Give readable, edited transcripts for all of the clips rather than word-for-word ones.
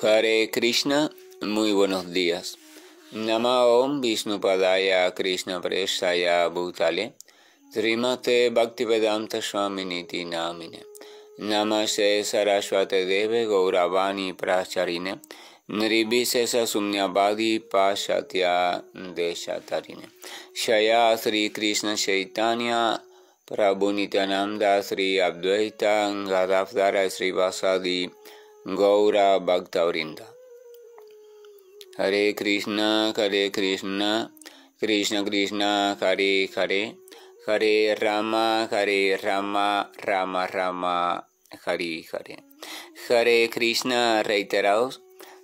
Hare Krishna, muy buenos días. Namo Vishnupadaya Krishna Prestaya Bhutale Srimate Bhaktivedanta Swaminiti Namine Namaste Saraswate Deve Gauravani Pracharine Niribhisesa Sumnyabadi Pashatya Deshatarine Shaya Sri Krishna Chaitanya Prabhu Nityananda Sri Advaita Gadadhara Sri Vasadi Gaura Bhaktavrinda. Hare Krishna, Krishna Krishna, Hare Hare, Hare Rama, Rama Rama, Hare Hare. Hare Krishna, reiterados,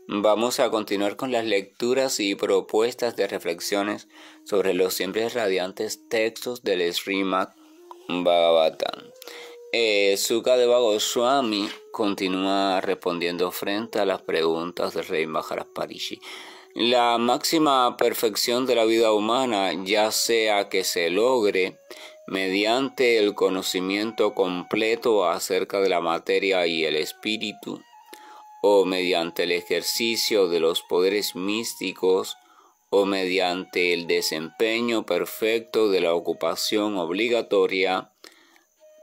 vamos a continuar con las lecturas y propuestas de reflexiones sobre los siempre radiantes textos del Srimad Bhagavatam. Sukadeva Goswami continúa respondiendo frente a las preguntas del rey Maharaj Parishi. La máxima perfección de la vida humana, ya sea que se logre mediante el conocimiento completo acerca de la materia y el espíritu, o mediante el ejercicio de los poderes místicos, o mediante el desempeño perfecto de la ocupación obligatoria,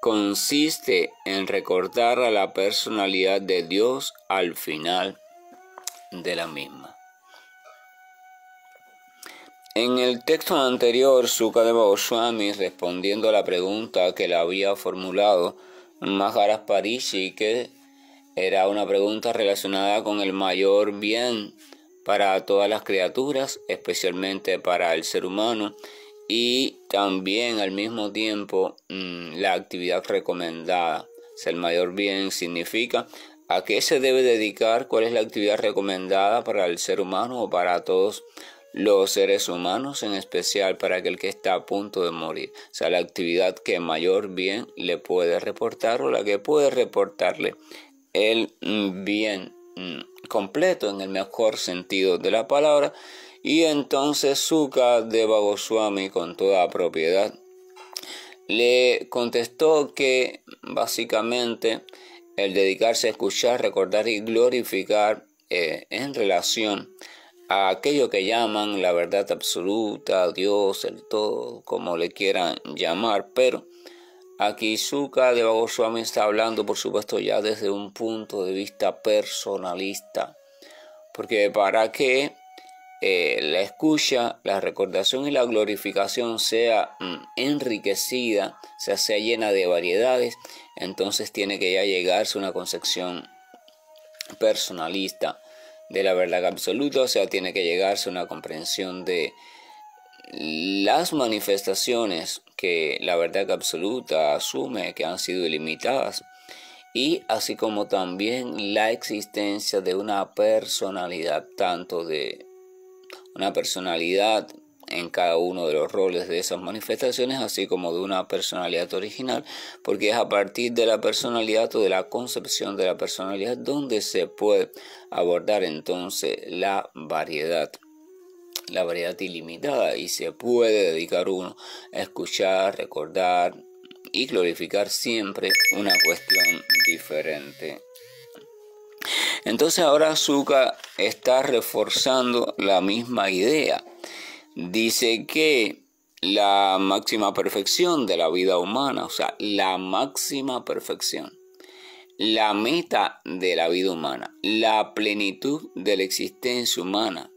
consiste en recordar a la personalidad de Dios al final de la misma. En el texto anterior, Sukadeva Goswami, respondiendo a la pregunta que le había formulado Maharaj Parishi, que era una pregunta relacionada con el mayor bien para todas las criaturas, especialmente para el ser humano, y también al mismo tiempo la actividad recomendada. O sea, el mayor bien significa a qué se debe dedicar, cuál es la actividad recomendada para el ser humano o para todos los seres humanos, en especial para aquel que está a punto de morir. O sea, la actividad que mayor bien le puede reportar o la que puede reportarle el bien completo en el mejor sentido de la palabra. Y entonces Sukadeva Goswami, con toda propiedad, le contestó que básicamente el dedicarse a escuchar, recordar y glorificar en relación a aquello que llaman la verdad absoluta, Dios, el todo, como le quieran llamar, pero aquí Sukadeva Goswami está hablando, por supuesto, ya desde un punto de vista personalista, porque para que la escucha, la recordación y la glorificación sea enriquecida, sea llena de variedades, entonces tiene que ya llegarse a una concepción personalista de la verdad absoluta, o sea, tiene que llegarse a una comprensión de las manifestaciones que la verdad absoluta asume que han sido ilimitadas, y así como también la existencia de una personalidad, tanto de una personalidad en cada uno de los roles de esas manifestaciones, así como de una personalidad original, porque es a partir de la personalidad o de la concepción de la personalidad donde se puede abordar entonces la variedad ilimitada, y se puede dedicar uno a escuchar, recordar y glorificar siempre una cuestión diferente. Entonces ahora Suka está reforzando la misma idea. Dice que la máxima perfección de la vida humana, o sea, la máxima perfección, la meta de la vida humana, la plenitud de la existencia humana,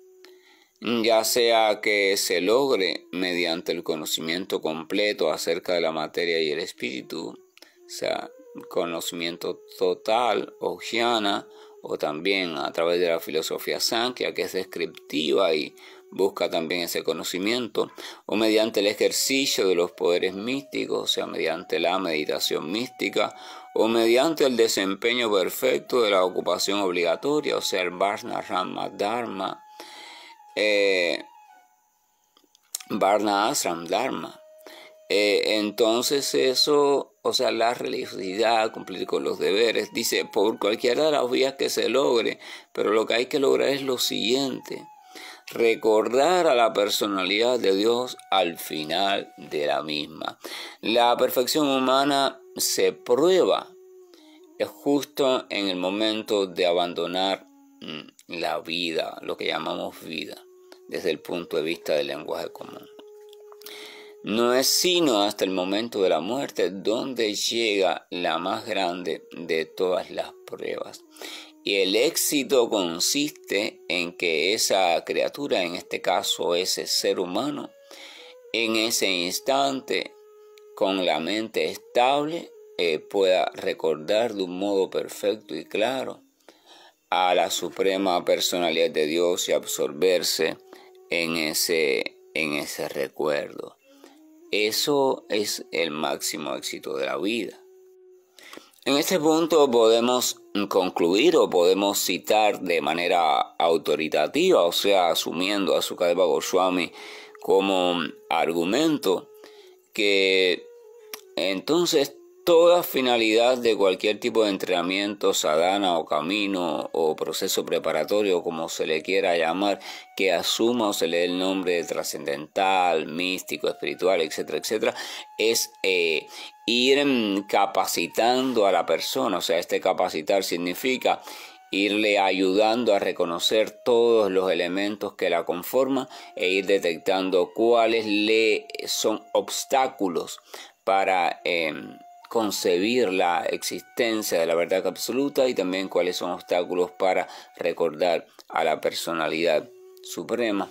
ya sea que se logre mediante el conocimiento completo acerca de la materia y el espíritu, o sea, conocimiento total o jnana, o también a través de la filosofía Sankhya, que es descriptiva y busca también ese conocimiento, o mediante el ejercicio de los poderes místicos, o sea, mediante la meditación mística, o mediante el desempeño perfecto de la ocupación obligatoria, o sea, el Varna Rama Dharma, Varna Ashram Dharma. Entonces eso, o sea, la religiosidad, cumplir con los deberes, dice, por cualquiera de las vías que se logre, pero lo que hay que lograr es lo siguiente: recordar a la personalidad de Dios al final de la misma. La perfección humana se prueba justo en el momento de abandonar la vida, lo que llamamos vida, desde el punto de vista del lenguaje común. No es sino hasta el momento de la muerte donde llega la más grande de todas las pruebas. Y el éxito consiste en que esa criatura, en este caso ese ser humano, en ese instante, con la mente estable, pueda recordar de un modo perfecto y claro a la suprema personalidad de Dios y absorberse en ese recuerdo. Eso es el máximo éxito de la vida. En este punto podemos concluir o podemos citar de manera autoritativa, o sea, asumiendo a Sukadeva Goswami como argumento, que entonces toda finalidad de cualquier tipo de entrenamiento, sadhana o camino o proceso preparatorio, como se le quiera llamar, que asuma o se le dé el nombre de trascendental, místico, espiritual, etcétera, etcétera, es ir capacitando a la persona. O sea, capacitar significa irle ayudando a reconocer todos los elementos que la conforman e ir detectando cuáles le son obstáculos para concebir la existencia de la verdad absoluta y también cuáles son obstáculos para recordar a la personalidad suprema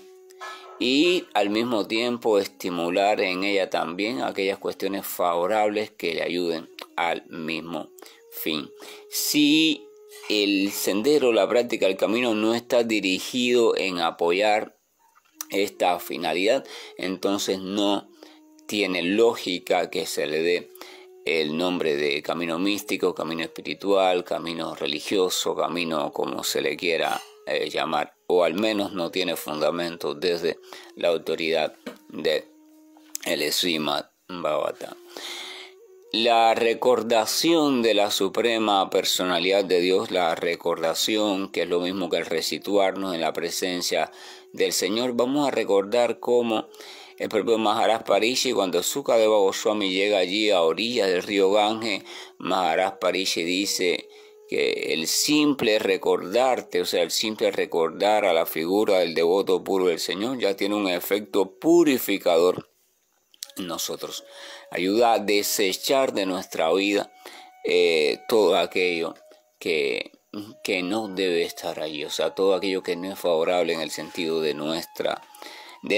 y al mismo tiempo estimular en ella también aquellas cuestiones favorables que le ayuden al mismo fin. Si el sendero, la práctica, el camino no está dirigido en apoyar esta finalidad, entonces no tiene lógica que se le dé el nombre de camino místico, camino espiritual, camino religioso, camino como se le quiera llamar, o al menos no tiene fundamento desde la autoridad de el Srimad Bhagavatam. La recordación de la suprema personalidad de Dios, la recordación, que es lo mismo que el resituarnos en la presencia del Señor, vamos a recordar cómo el propio Maharaj Parishi, cuando Sukadeva Goswami llega allí a orillas del río Ganges, Maharaj Parishi dice que el simple recordarte, o sea, el simple recordar a la figura del devoto puro del Señor ya tiene un efecto purificador en nosotros. Ayuda a desechar de nuestra vida todo aquello que no debe estar allí, o sea, todo aquello que no es favorable en el sentido de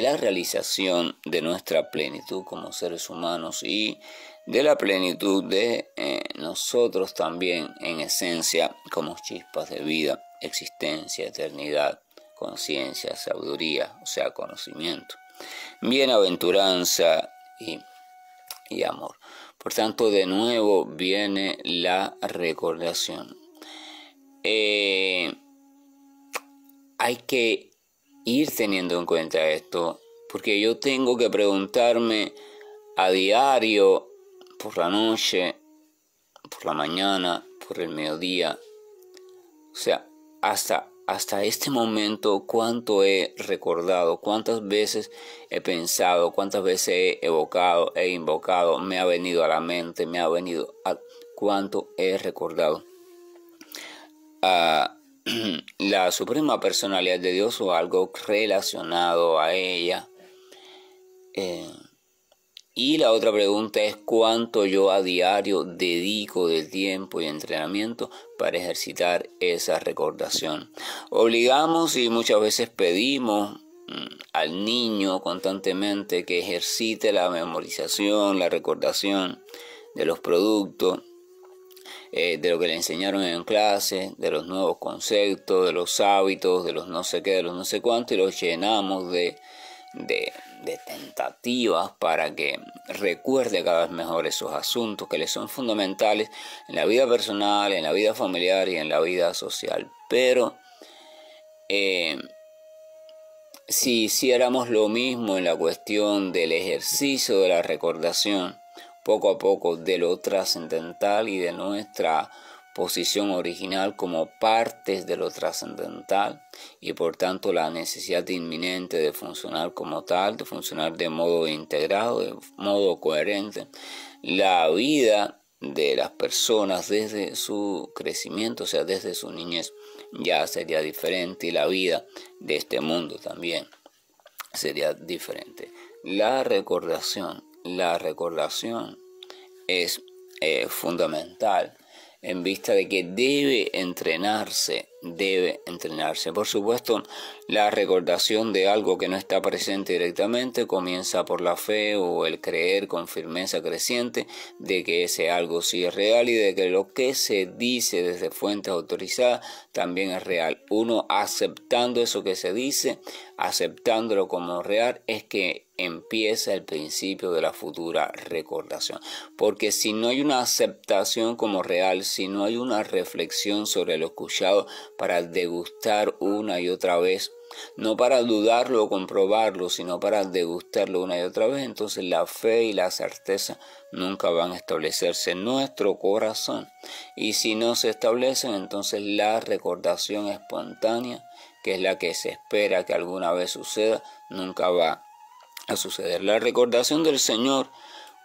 la realización de nuestra plenitud como seres humanos y de la plenitud de nosotros también en esencia como chispas de vida, existencia, eternidad, conciencia, sabiduría, o sea, conocimiento, bienaventuranza y amor. Por tanto, de nuevo viene la recordación. Hay que ir teniendo en cuenta esto, porque yo tengo que preguntarme a diario, por la noche, por la mañana, por el mediodía, o sea, hasta este momento, cuánto he recordado, cuántas veces he pensado, cuántas veces he evocado, he invocado, me ha venido a la mente, cuánto he recordado la suprema personalidad de Dios o algo relacionado a ella. Y la otra pregunta es cuánto yo a diario dedico de tiempo y entrenamiento para ejercitar esa recordación. Obligamos y muchas veces pedimos al niño constantemente que ejercite la memorización, la recordación de los productos, de lo que le enseñaron en clase, de los nuevos conceptos, de los hábitos, de los no sé qué, de los no sé cuánto, y los llenamos de tentativas para que recuerde cada vez mejor esos asuntos que le son fundamentales en la vida personal, en la vida familiar y en la vida social. Pero si hiciéramos lo mismo en la cuestión del ejercicio de la recordación, poco a poco de lo trascendental y de nuestra posición original como partes de lo trascendental y por tanto la necesidad inminente de funcionar como tal, de funcionar de modo integrado, de modo coherente, la vida de las personas desde su crecimiento, o sea, desde su niñez, ya sería diferente, y la vida de este mundo también sería diferente. La recordación es fundamental en vista de que debe entrenarse. Por supuesto, la recordación de algo que no está presente directamente comienza por la fe o el creer con firmeza creciente de que ese algo sí es real y de que lo que se dice desde fuentes autorizadas también es real. Uno aceptando eso que se dice, aceptándolo como real, es que empieza el principio de la futura recordación. Porque si no hay una aceptación como real, si no hay una reflexión sobre lo escuchado para degustar una y otra vez, no para dudarlo o comprobarlo, sino para degustarlo una y otra vez, entonces la fe y la certeza nunca van a establecerse en nuestro corazón. Y si no se establecen, entonces la recordación espontánea, que es la que se espera que alguna vez suceda, nunca va a suceder. La recordación del Señor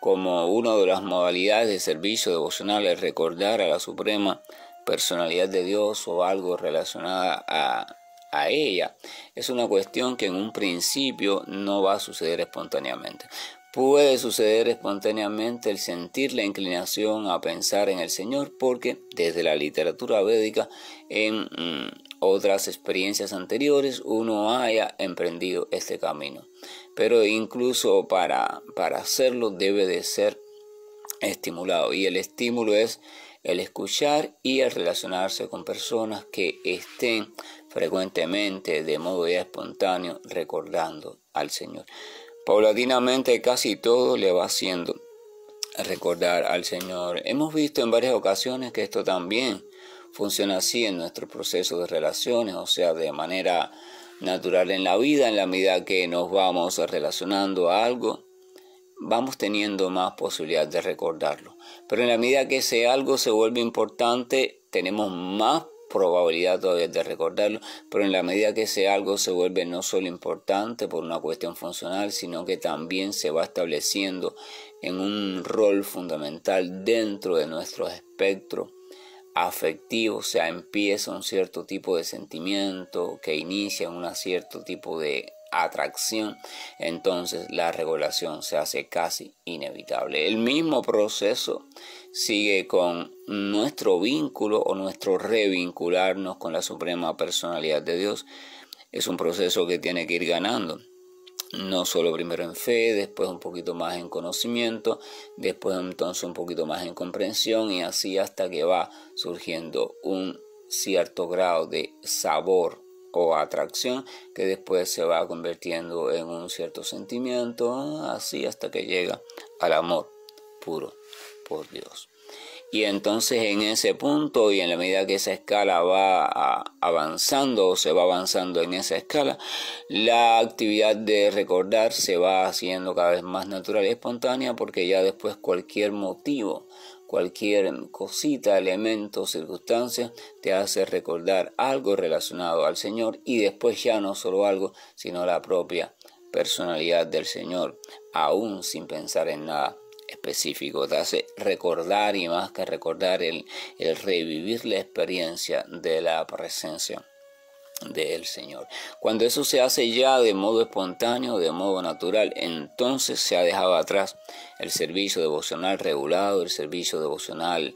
como una de las modalidades de servicio devocional es recordar a la suprema personalidad de Dios o algo relacionada a ella. Es una cuestión que en un principio no va a suceder espontáneamente. Puede suceder espontáneamente el sentir la inclinación a pensar en el Señor, porque desde la literatura védica, en otras experiencias anteriores, uno haya emprendido este camino. Pero incluso para hacerlo debe de ser estimulado, y el estímulo es el escuchar y el relacionarse con personas que estén frecuentemente, de modo ya espontáneo, recordando al Señor. Paulatinamente casi todo le va haciendo recordar al Señor. Hemos visto en varias ocasiones que esto también funciona así en nuestro proceso de relaciones, o sea, de manera natural en la vida. En la medida que nos vamos relacionando a algo, vamos teniendo más posibilidad de recordarlo. Pero en la medida que ese algo se vuelve importante, tenemos más probabilidad todavía de recordarlo, pero en la medida que ese algo se vuelve no solo importante por una cuestión funcional, sino que también se va estableciendo en un rol fundamental dentro de nuestro espectro afectivo, o sea, empieza un cierto tipo de sentimiento que inicia un cierto tipo de atracción, entonces la recordación se hace casi inevitable. El mismo proceso sigue con nuestro vínculo o nuestro revincularnos con la suprema personalidad de Dios. Es un proceso que tiene que ir ganando, no solo primero en fe, después un poquito más en conocimiento, después entonces un poquito más en comprensión, y así hasta que va surgiendo un cierto grado de sabor o atracción que después se va convirtiendo en un cierto sentimiento, así hasta que llega al amor puro por Dios. Y entonces en ese punto, y en la medida que esa escala va avanzando o se va avanzando en esa escala, la actividad de recordar se va haciendo cada vez más natural y espontánea, porque ya después cualquier motivo, cualquier cosita, elemento, circunstancia, te hace recordar algo relacionado al Señor, y después ya no solo algo, sino la propia personalidad del Señor, aún sin pensar en nada específico. Te hace recordar, y más que recordar, el revivir la experiencia de la presencia del Señor. Cuando eso se hace ya de modo espontáneo, de modo natural, entonces se ha dejado atrás el servicio devocional regulado, el servicio devocional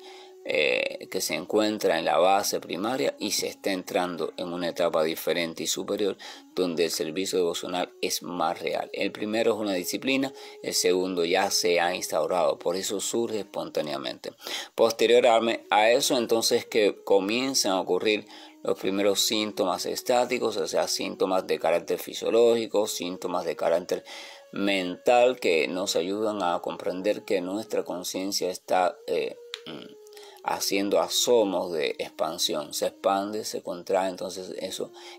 que se encuentra en la base primaria, y se está entrando en una etapa diferente y superior, donde el servicio devocional es más real. El primero es una disciplina, el segundo ya se ha instaurado, por eso surge espontáneamente. Posterior a eso, entonces, que comienzan a ocurrir los primeros síntomas estáticos, o sea, síntomas de carácter fisiológico, síntomas de carácter mental, que nos ayudan a comprender que nuestra conciencia está haciendo asomos de expansión, se expande, se contrae. Entonces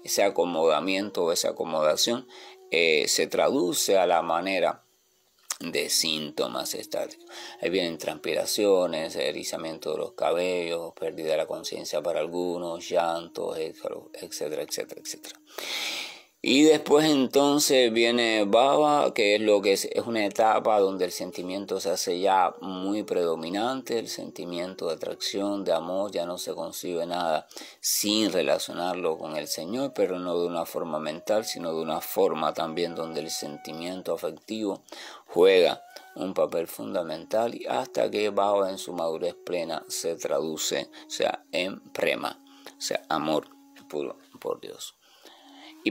ese acomodamiento o esa acomodación se traduce a la manera de síntomas estáticos. Ahí vienen transpiraciones, erizamiento de los cabellos, pérdida de la conciencia para algunos, llantos, etcétera, etcétera, etcétera. Y después entonces viene Bhava, que es lo que es una etapa donde el sentimiento se hace ya muy predominante, el sentimiento de atracción, de amor, ya no se concibe nada sin relacionarlo con el Señor, pero no de una forma mental, sino de una forma también donde el sentimiento afectivo juega un papel fundamental, y hasta que Bhava en su madurez plena se traduce, o sea, en prema, o sea, amor puro por Dios.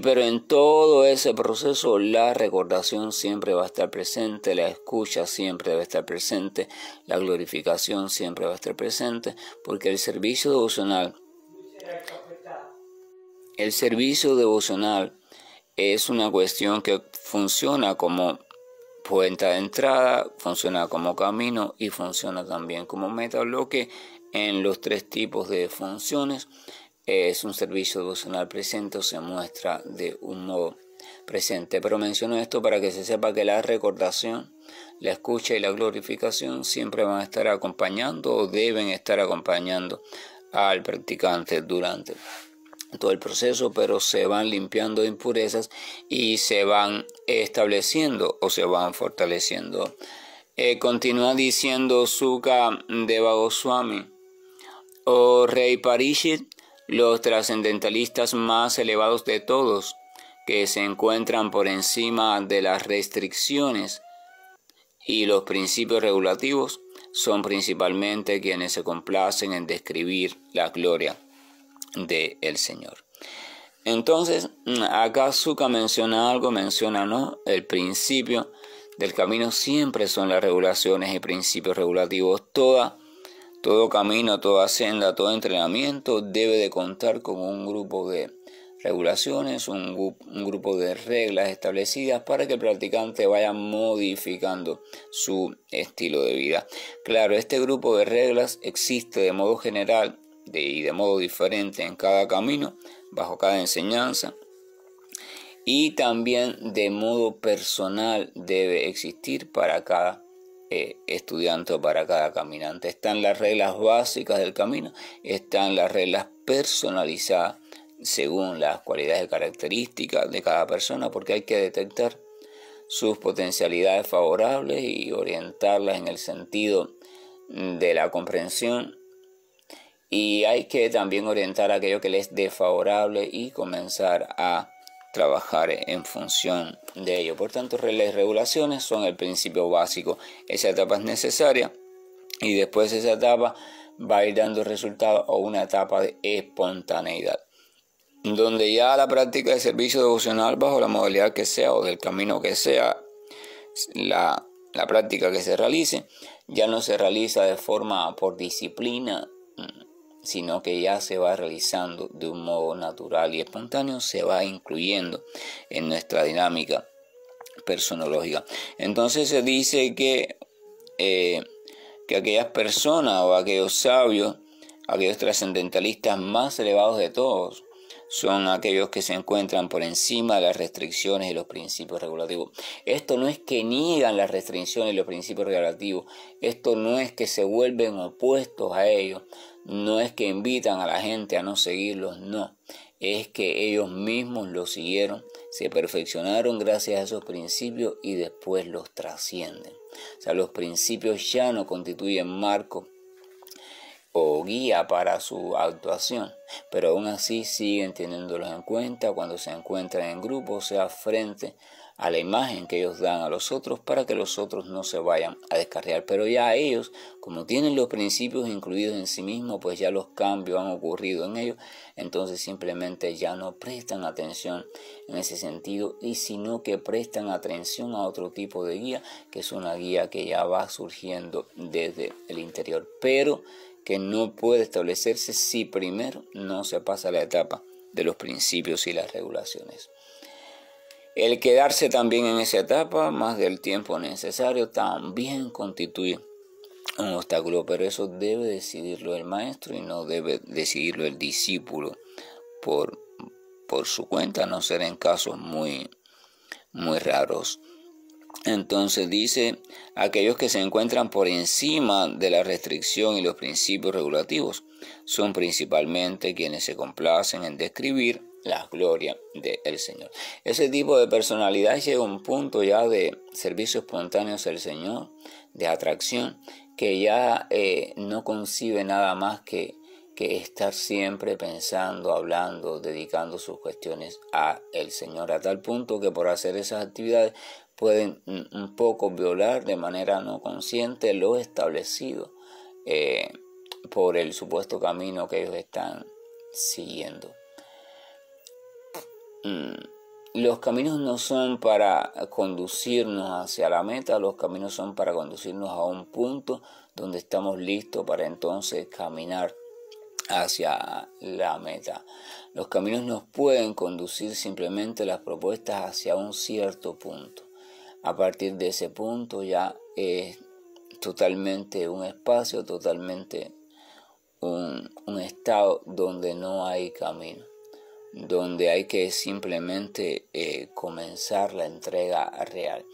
Pero en todo ese proceso la recordación siempre va a estar presente, la escucha siempre debe estar presente, la glorificación siempre va a estar presente, porque el servicio devocional es una cuestión que funciona como puerta de entrada, funciona como camino y funciona también como meta, lo que en los tres tipos de funciones es un servicio devocional presente o se muestra de un modo presente. Pero menciono esto para que se sepa que la recordación, la escucha y la glorificación siempre van a estar acompañando o deben estar acompañando al practicante durante todo el proceso, pero se van limpiando de impurezas y se van estableciendo o se van fortaleciendo. Continúa diciendo Shuka Deva Goswami: oh rey Parishit, los trascendentalistas más elevados de todos, que se encuentran por encima de las restricciones y los principios regulativos, son principalmente quienes se complacen en describir la gloria del Señor. Entonces, acá Shuka menciona algo, ¿no? El principio del camino siempre son las regulaciones y principios regulativos. Todo camino, toda senda, todo entrenamiento debe de contar con un grupo de regulaciones, un grupo de reglas establecidas para que el practicante vaya modificando su estilo de vida. Claro, este grupo de reglas existe de modo general y de modo diferente en cada camino, bajo cada enseñanza, y también de modo personal debe existir para cada estudiante o para cada caminante. Están las reglas básicas del camino, están las reglas personalizadas según las cualidades y características de cada persona, porque hay que detectar sus potencialidades favorables y orientarlas en el sentido de la comprensión, y hay que también orientar aquello que les es desfavorable y comenzar a trabajar en función de ello. Por tanto, reglas y regulaciones son el principio básico. Esa etapa es necesaria y después de esa etapa va a ir dando resultados o una etapa de espontaneidad, donde ya la práctica de servicio devocional, bajo la modalidad que sea o del camino que sea, la práctica que se realice, ya no se realiza de forma por disciplina, sino que ya se va realizando de un modo natural y espontáneo, se va incluyendo en nuestra dinámica personológica. Entonces se dice que aquellas personas o aquellos sabios, aquellos trascendentalistas más elevados de todos, son aquellos que se encuentran por encima de las restricciones y los principios regulativos. Esto no es que niegan las restricciones y los principios regulativos, esto no es que se vuelven opuestos a ellos, no es que invitan a la gente a no seguirlos, no, es que ellos mismos los siguieron, se perfeccionaron gracias a esos principios y después los trascienden. O sea, los principios ya no constituyen marco o guía para su actuación, pero aún así siguen teniéndolos en cuenta cuando se encuentran en grupo, o sea, frente a la imagen que ellos dan a los otros, para que los otros no se vayan a descarriar. Pero ya ellos, como tienen los principios incluidos en sí mismos, pues ya los cambios han ocurrido en ellos, entonces simplemente ya no prestan atención en ese sentido, y sino que prestan atención a otro tipo de guía, que es una guía que ya va surgiendo desde el interior, pero que no puede establecerse si primero no se pasa la etapa de los principios y las regulaciones. El quedarse también en esa etapa más del tiempo necesario también constituye un obstáculo, pero eso debe decidirlo el maestro y no debe decidirlo el discípulo por su cuenta, a no ser en casos muy raros. Entonces dice, aquellos que se encuentran por encima de la restricción y los principios regulativos son principalmente quienes se complacen en describir la gloria del Señor. Ese tipo de personalidad llega a un punto ya de servicio espontáneo hacia el Señor, de atracción, que ya no concibe nada más que estar siempre pensando, hablando, dedicando sus cuestiones a el Señor, a tal punto que por hacer esas actividades pueden un poco violar de manera no consciente lo establecido por el supuesto camino que ellos están siguiendo. Los caminos no son para conducirnos hacia la meta, los caminos son para conducirnos a un punto donde estamos listos para entonces caminar hacia la meta. Los caminos nos pueden conducir simplemente las propuestas hacia un cierto punto. A partir de ese punto ya es totalmente un espacio, totalmente un estado donde no hay camino, donde hay que simplemente comenzar la entrega real.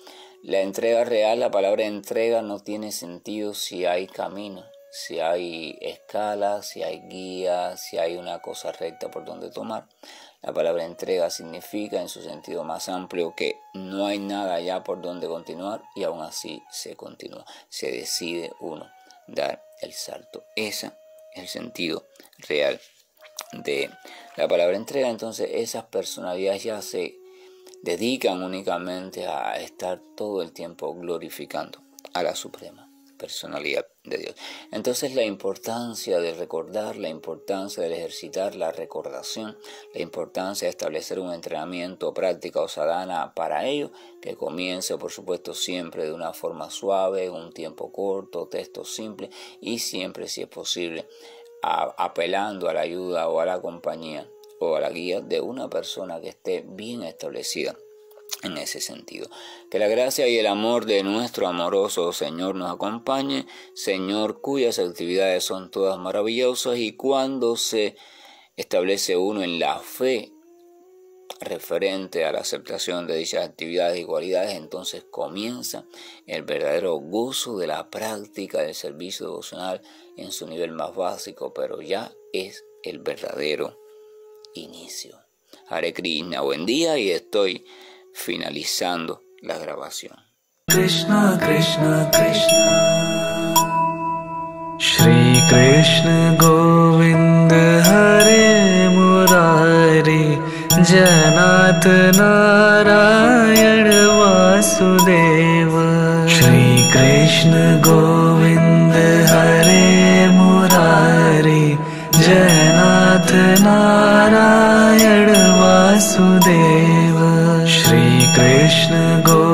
La entrega real, la palabra entrega no tiene sentido si hay camino, si hay escala, si hay guía, si hay una cosa recta por donde tomar. La palabra entrega significa en su sentido más amplio que no hay nada ya por donde continuar y aún así se continúa. Se decide uno dar el salto. Ese es el sentido real de la palabra entrega. Entonces esas personalidades ya se dedican únicamente a estar todo el tiempo glorificando a la suprema personalidad de Dios. Entonces la importancia de recordar, la importancia de ejercitar la recordación, la importancia de establecer un entrenamiento, práctica o sadhana para ello, que comience por supuesto siempre de una forma suave, un tiempo corto, texto simple y siempre, si es posible, apelando a la ayuda o a la compañía o a la guía de una persona que esté bien establecida en ese sentido. Que la gracia y el amor de nuestro amoroso Señor nos acompañe, Señor cuyas actividades son todas maravillosas, y cuando se establece uno en la fe referente a la aceptación de dichas actividades y cualidades, entonces comienza el verdadero gozo de la práctica del servicio devocional en su nivel más básico, pero ya es el verdadero inicio. Hare Krishna, buen día, y estoy finalizando la grabación. Krishna Krishna Krishna Shri Krishna Govind Hare Murari Janat Narayan Vasudeva Shri Krishna Govind Hare Murari Janat Narayan Vasudeva Shri Krishna Govind